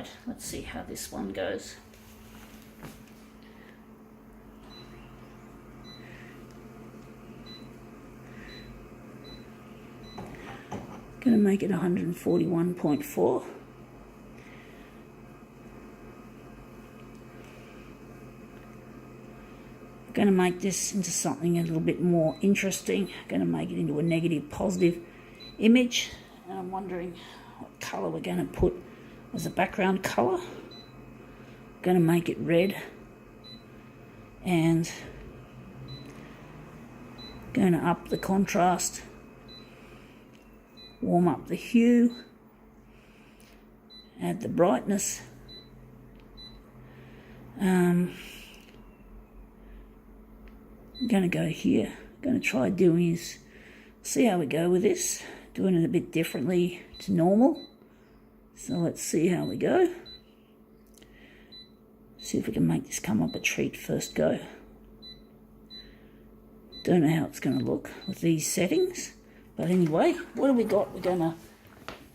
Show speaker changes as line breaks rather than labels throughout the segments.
Right, let's see how this one goes. Going to make it 141.4. Going to make this into something a little bit more interesting. Going to make it into a negative positive image. And I'm wondering what colour we're going to put as a background colour. Going to make it red. And going to up the contrast. Warm up the hue. Add the brightness. I'm going to go here. I'm going to try doing is see how we go with this. Doing it a bit differently to normal. So let's see how we go. See if we can make this come up a treat first go. Don't know how it's going to look with these settings. But anyway, what have we got? We're going to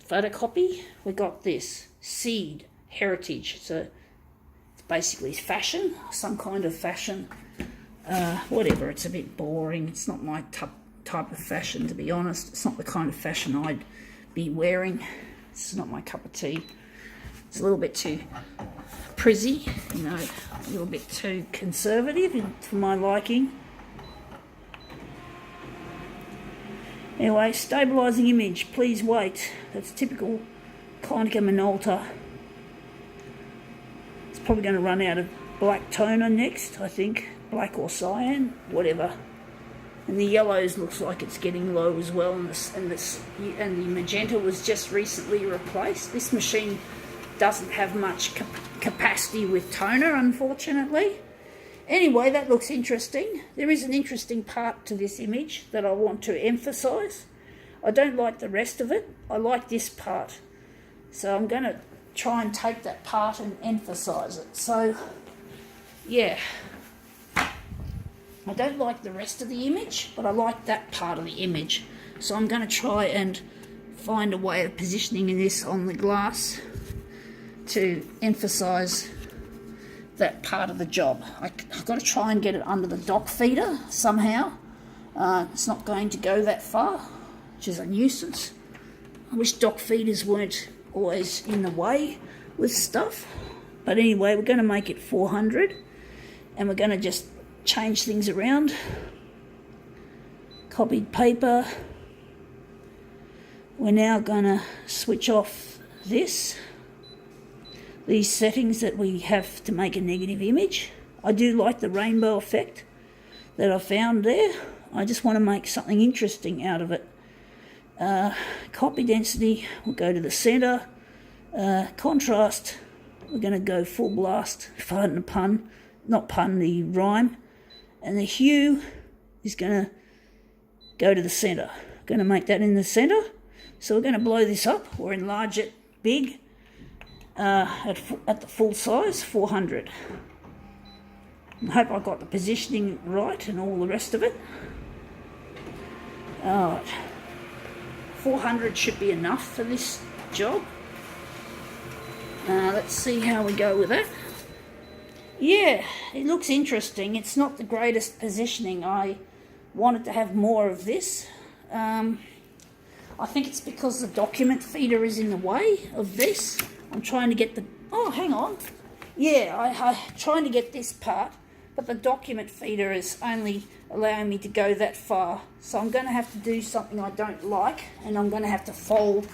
photocopy. We got this seed heritage. So it's basically fashion, some kind of fashion. Whatever, it's a bit boring. It's not my type of fashion, to be honest. It's not the kind of fashion I'd be wearing. It's not my cup of tea. It's a little bit too prizzy, you know, a little bit too conservative for my liking. Anyway, stabilising image, please wait. That's typical Konica Minolta. It's probably going to run out of black toner next, I think. Black or cyan, whatever. And the yellows looks like it's getting low as well, and the magenta was just recently replaced. This machine doesn't have much capacity with toner, unfortunately. Anyway, that looks interesting. There is an interesting part to this image that I want to emphasise. I don't like the rest of it. I like this part. So I'm going to try and take that part and emphasise it. So, yeah. I don't like the rest of the image, but I like that part of the image. So I'm going to try and find a way of positioning this on the glass to emphasise that part of the job. I've got to try and get it under the dock feeder somehow. It's not going to go that far, which is a nuisance. I wish dock feeders weren't always in the way with stuff. But anyway, we're going to make it 400, and we're going to just change things around. Copied paper. We're now going to switch off these settings that we have to make a negative image. I do like the rainbow effect that I found there. I just want to make something interesting out of it. Copy density, we'll go to the center. Contrast, we're going to go full blast, pardon the pun, not pun, the rhyme. And the hue is going to go to the center. Going to make that in the center. So we're going to blow this up or enlarge it big. At the full size, 400. I hope I got the positioning right and all the rest of it. Alright, 400 should be enough for this job. Let's see how we go with that. Yeah, it looks interesting. It's not the greatest positioning. I wanted to have more of this. I think it's because the document feeder is in the way of this. I'm trying to get the... Oh, hang on. Yeah, I'm trying to get this part, but the document feeder is only allowing me to go that far. So I'm going to have to do something I don't like, and I'm going to have to fold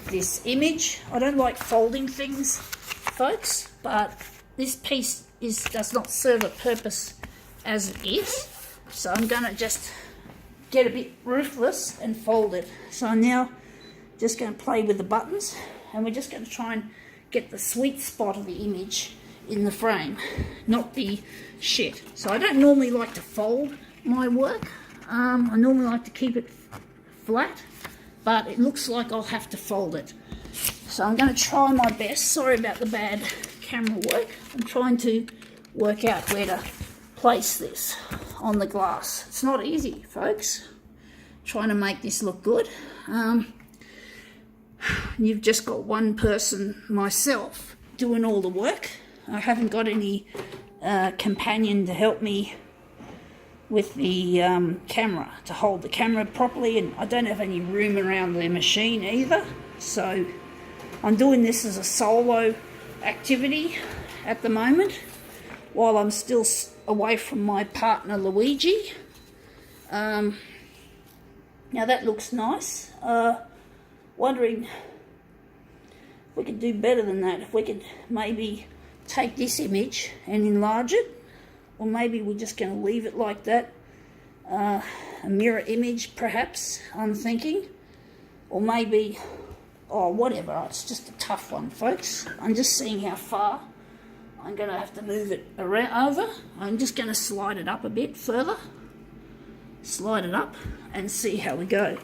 this image. I don't like folding things, folks, but this piece does not serve a purpose as it is. So I'm going to just get a bit ruthless and fold it. So I'm now just going to play with the buttons. And we're just going to try and get the sweet spot of the image in the frame, not the shit. So I don't normally like to fold my work. I normally like to keep it flat, but it looks like I'll have to fold it. So I'm going to try my best. Sorry about the bad camera work. I'm trying to work out where to place this on the glass. It's not easy, folks. Trying to make this look good. You've just got one person, myself, doing all the work. I haven't got any companion to help me with the camera, to hold the camera properly, and I don't have any room around the machine either. So I'm doing this as a solo activity at the moment while I'm still away from my partner Luigi. Now that looks nice. Wondering if we could do better than that, if we could maybe take this image and enlarge it, or maybe we're just going to leave it like that, a mirror image perhaps, I'm thinking, or maybe, oh whatever, it's just a tough one folks. I'm just seeing how far I'm going to have to move it around over. I'm just going to slide it up a bit further, slide it up and see how we go.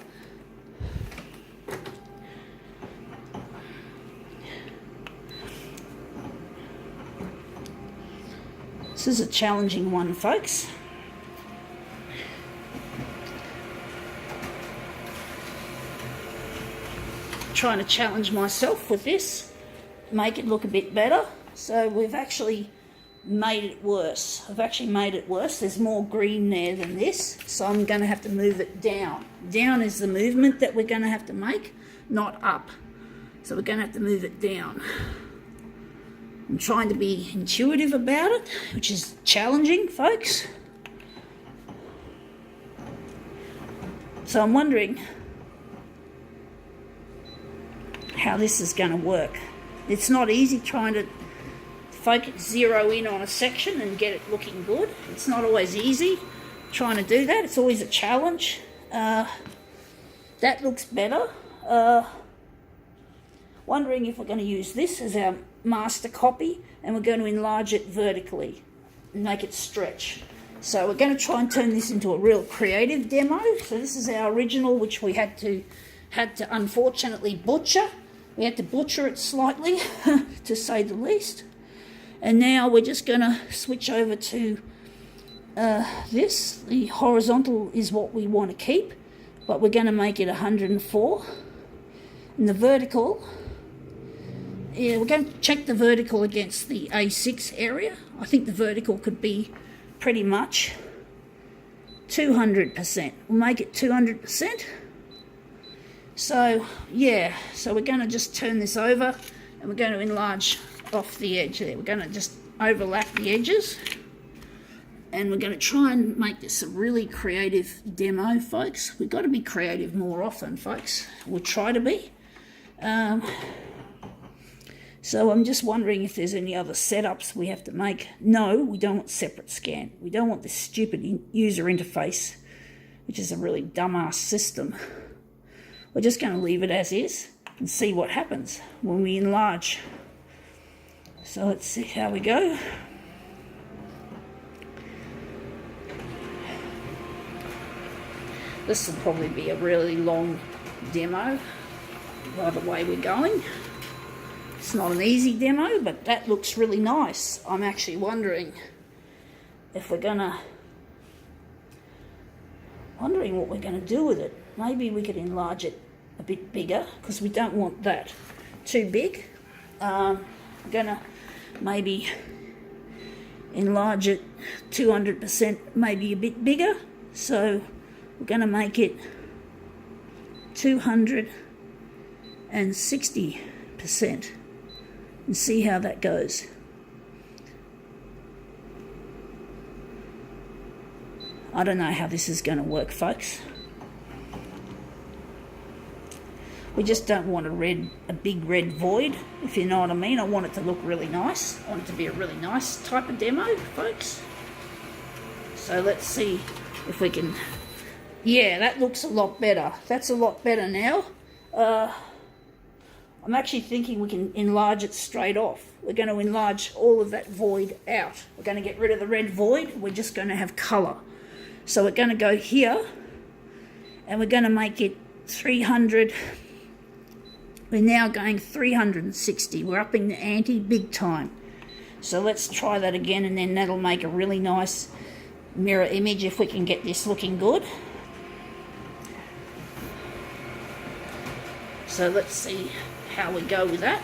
This is a challenging one, folks. Trying to challenge myself with this, make it look a bit better. So we've actually made it worse. I've actually made it worse. There's more green there than this, so I'm going to have to move it down. Down is the movement that we're going to have to make, not up. So we're going to have to move it down. I'm trying to be intuitive about it, which is challenging, folks. So I'm wondering how this is going to work. It's not easy trying to focus, zero in on a section and get it looking good. It's not always easy trying to do that. It's always a challenge. That looks better. Wondering if we're going to use this as our master copy, and we're going to enlarge it vertically and make it stretch. So we're going to try and turn this into a real creative demo. So this is our original, which we had to unfortunately butcher. We had to butcher it slightly to say the least. And now we're just going to switch over to this. The horizontal is what we want to keep, but we're going to make it 104. And the vertical, yeah, we're going to check the vertical against the A6 area. I think the vertical could be pretty much 200%. We'll make it 200%. So, yeah, so we're going to just turn this over and we're going to enlarge off the edge there. We're going to just overlap the edges and we're going to try and make this a really creative demo, folks. We've got to be creative more often, folks. We'll try to be. So I'm just wondering if there's any other setups we have to make. No, we don't want separate scan. We don't want this stupid user interface, which is a really dumbass system. We're just going to leave it as is and see what happens when we enlarge. So let's see how we go. This will probably be a really long demo by the way we're going. It's not an easy demo, but that looks really nice. I'm actually wondering if we're wondering what we're going to do with it. Maybe we could enlarge it a bit bigger because we don't want that too big. I'm going to maybe enlarge it 200%, maybe a bit bigger. So we're going to make it 260% and see how that goes. I don't know how this is going to work, folks. We just don't want a big red void, if you know what I mean. I want it to look really nice. I want it to be a really nice type of demo, folks. So let's see if we can... Yeah, that looks a lot better. That's a lot better now. I'm actually thinking we can enlarge it straight off. We're going to enlarge all of that void out. We're going to get rid of the red void. We're just going to have colour. So we're going to go here and we're going to make it 300. We're now going 360. We're upping the ante big time. So let's try that again, and then that'll make a really nice mirror image if we can get this looking good. So let's see how we go with that.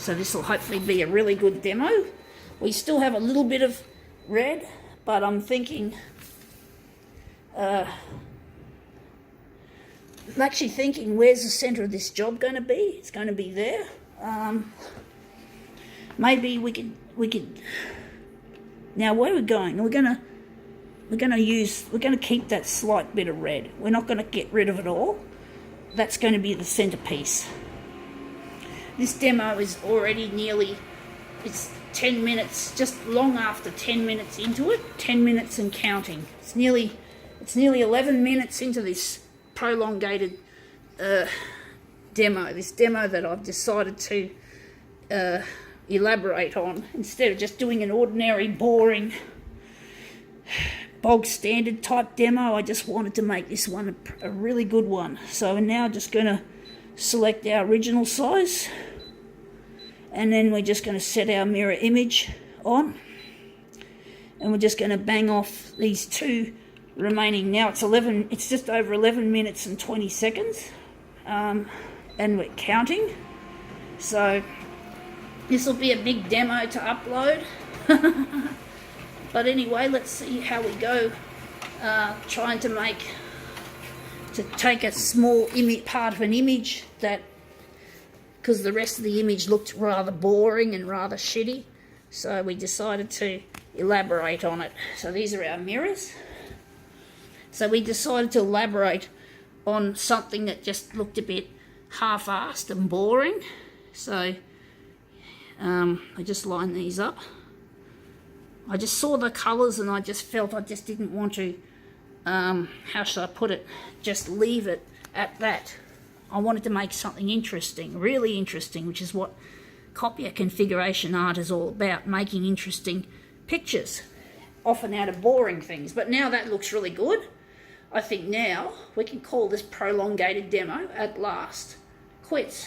So this will hopefully be a really good demo. We still have a little bit of red, but I'm thinking, I'm actually thinking, where's the centre of this job going to be? It's going to be there. Maybe we could. Now where we're going, we're going to keep that slight bit of red. We're not going to get rid of it all. That's going to be the centerpiece. This demo is already it's 10 minutes, just long after 10 minutes into it, 10 minutes and counting. It's nearly 11 minutes into this prolongated demo, this demo that I've decided to elaborate on. Instead of just doing an ordinary, boring, bog standard type demo, I just wanted to make this one a really good one. So we're now just going to select our original size, and then we're just going to set our mirror image on, and we're just going to bang off these two remaining. Now it's just over 11 minutes and 20 seconds, and we're counting. So this will be a big demo to upload. But anyway, let's see how we go, trying to take a small part of an image that, because the rest of the image looked rather boring and rather shitty, so we decided to elaborate on it. So these are our mirrors. So we decided to elaborate on something that just looked a bit half-assed and boring. So I just line these up. I just saw the colours and I just felt I just didn't want to, how should I put it, just leave it at that. I wanted to make something interesting, really interesting, which is what copier configuration art is all about, making interesting pictures, often out of boring things. But now that looks really good. I think now we can call this prolongated demo at last quits.